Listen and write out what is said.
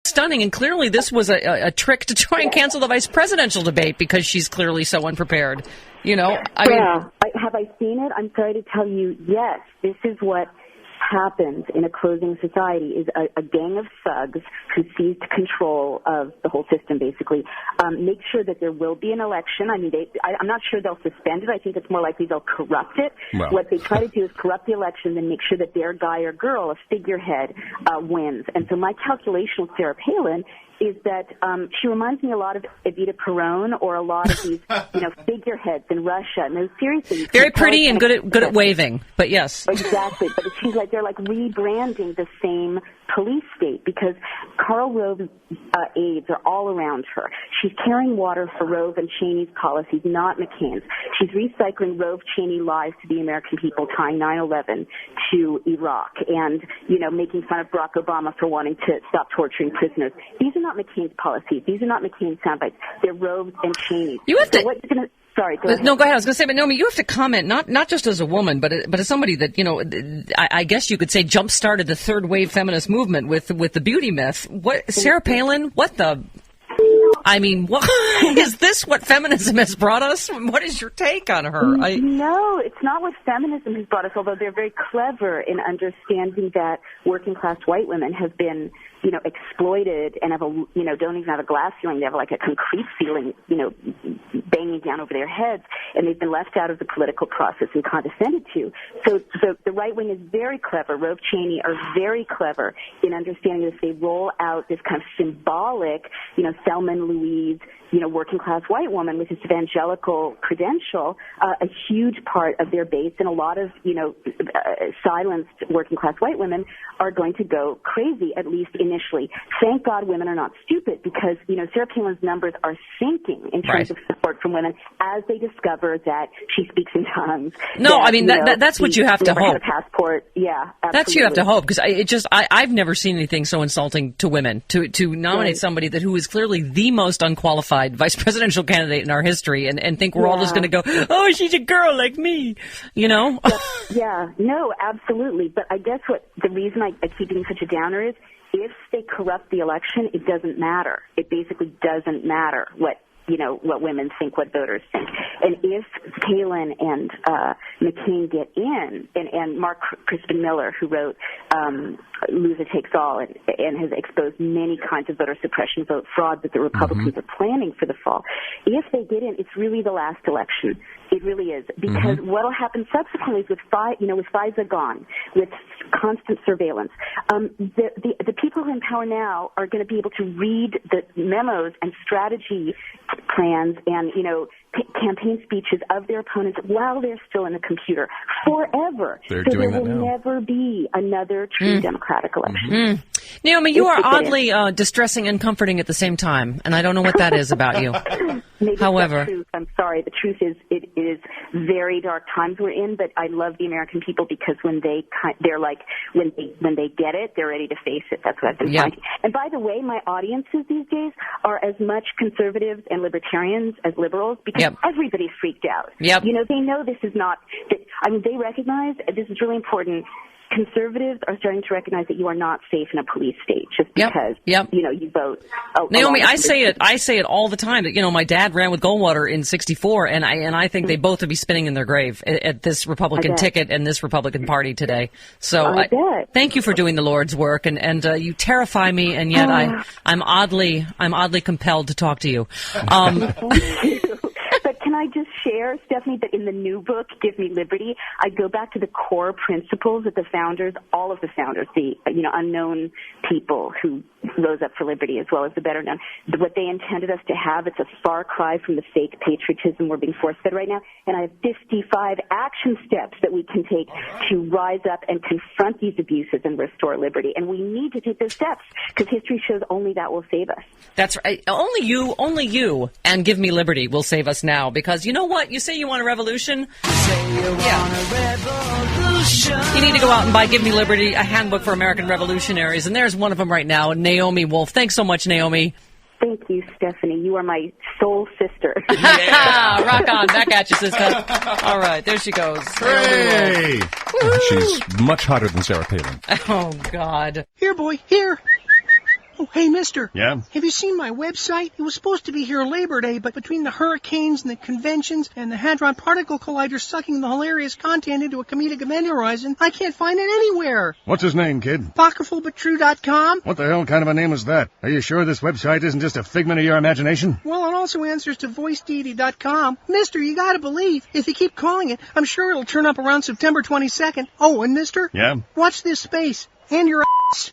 stunning, and clearly this was a trick to try and cancel the vice presidential debate because she's clearly so unprepared. Have I seen it? I'm sorry to tell you, yes, this is what happens in a closing society, is a gang of thugs who seized control of the whole system, basically, make sure that there will be an election. I mean, I'm not sure they'll suspend it. I think it's more likely they'll corrupt it. Well. What they try to do is corrupt the election, then make sure that their guy or girl, a figurehead, wins. And so my calculation with Sarah Palin is that she reminds me a lot of Evita Peron or a lot of these, figureheads in Russia. No, seriously, very pretty and good at waving. But yes, exactly. But it seems like they're like rebranding the same police state because Karl Rove's aides are all around her. She's carrying water for Rove and Cheney's policies, not McCain's. She's recycling Rove Cheney lies to the American people, tying 9/11 to Iraq, and making fun of Barack Obama for wanting to stop torturing prisoners. These are not McCain's policies. These are not McCain's soundbites. They're Rove's and Cheney's. You have to. Sorry, go ahead. No, go ahead. I was going to say, but Naomi, you have to comment, not just as a woman, but as somebody that, I guess you could say jump-started the third wave feminist movement with the beauty myth. What, Sarah Palin, what is this what feminism has brought us? What is your take on her? No, it's not what feminism has brought us, although they're very clever in understanding that working-class white women have been exploited and don't even have a glass ceiling. They have like a concrete ceiling, banging down over their heads, and they've been left out of the political process and condescended to. So the right wing is very clever. Rove Cheney are very clever in understanding that if they roll out this kind of symbolic, Thelma and Louise, working class white woman with this evangelical credential, a huge part of their base and a lot of, silenced working class white women are going to go crazy, at least initially. Thank God women are not stupid because, Sarah Palin's numbers are sinking in terms of support from women as they discover that she speaks in tongues. No, that's what you have to hope. A passport. Yeah, absolutely. That's you have to hope because I've never seen anything so insulting to women to nominate somebody who is clearly the most unqualified vice presidential candidate in our history and think we're all just going to go, oh, she's a girl like me, Yeah, no, absolutely. But I guess the reason I keep being such a downer is if they corrupt the election, it doesn't matter. It basically doesn't matter what women think, what voters think. And if Palin and McCain get in, and Mark Crispin Miller, who wrote Loser Takes All and has exposed many kinds of voter suppression, vote fraud that the Republicans are planning for the fall, if they get in, it's really the last election. It really is. Because what will happen subsequently is with FISA gone, with constant surveillance, the people who are in power now are going to be able to read the memos and strategy plans and, campaign speeches of their opponents while they're still in the computer forever. They're doing that now. There will never be another true democratic election. Naomi, you are oddly distressing and comforting at the same time, and I don't know what that is about you. However, the truth. I'm sorry. The truth is, it is very dark times we're in. But I love the American people because when they get it, they're ready to face it. That's what I've been finding. And by the way, my audiences these days are as much conservatives and libertarians as liberals because everybody's freaked out. Yep. They know this is not. They recognize this is really important. Conservatives are starting to recognize that you are not safe in a police state just because you vote. Naomi, I say it all the time that my dad ran with Goldwater in '64, and I think they both would be spinning in their grave at this Republican ticket and this Republican Party today. So thank you for doing the Lord's work, and you terrify me, and yet I'm oddly compelled to talk to you. But can I just share, Stephanie, that in the new book, Give Me Liberty, I go back to the core principles that the founders, all of the founders, the unknown people who rose up for liberty as well as the better known, what they intended us to have. It's a far cry from the fake patriotism we're being force-fed right now. And I have 55 action steps that we can take to rise up and confront these abuses and restore liberty. And we need to take those steps because history shows only that will save us. That's right. Only you, and Give Me Liberty will save us now. Because you know what? You say you want a revolution? Want a revolution. You need to go out and buy Give Me Liberty, a handbook for American revolutionaries. And there's one of them right now, Naomi Wolf. Thanks so much, Naomi. Thank you, Stephanie. You are my soul sister. Yeah. Rock on. Back at you, sister. All right. There she goes. Hey! She's much hotter than Sarah Palin. Oh, God. Here, boy. Here. Oh, hey, mister. Yeah? Have you seen my website? It was supposed to be here Labor Day, but between the hurricanes and the conventions and the Hadron Particle Collider sucking the hilarious content into a comedic event horizon, I can't find it anywhere. What's his name, kid? Apocryphalbuttrue.com? What the hell kind of a name is that? Are you sure this website isn't just a figment of your imagination? Well, it also answers to voicedeity.com. Mister, you gotta believe, if you keep calling it, I'm sure it'll turn up around September 22nd. Oh, and mister? Yeah? Watch this space. And your ass.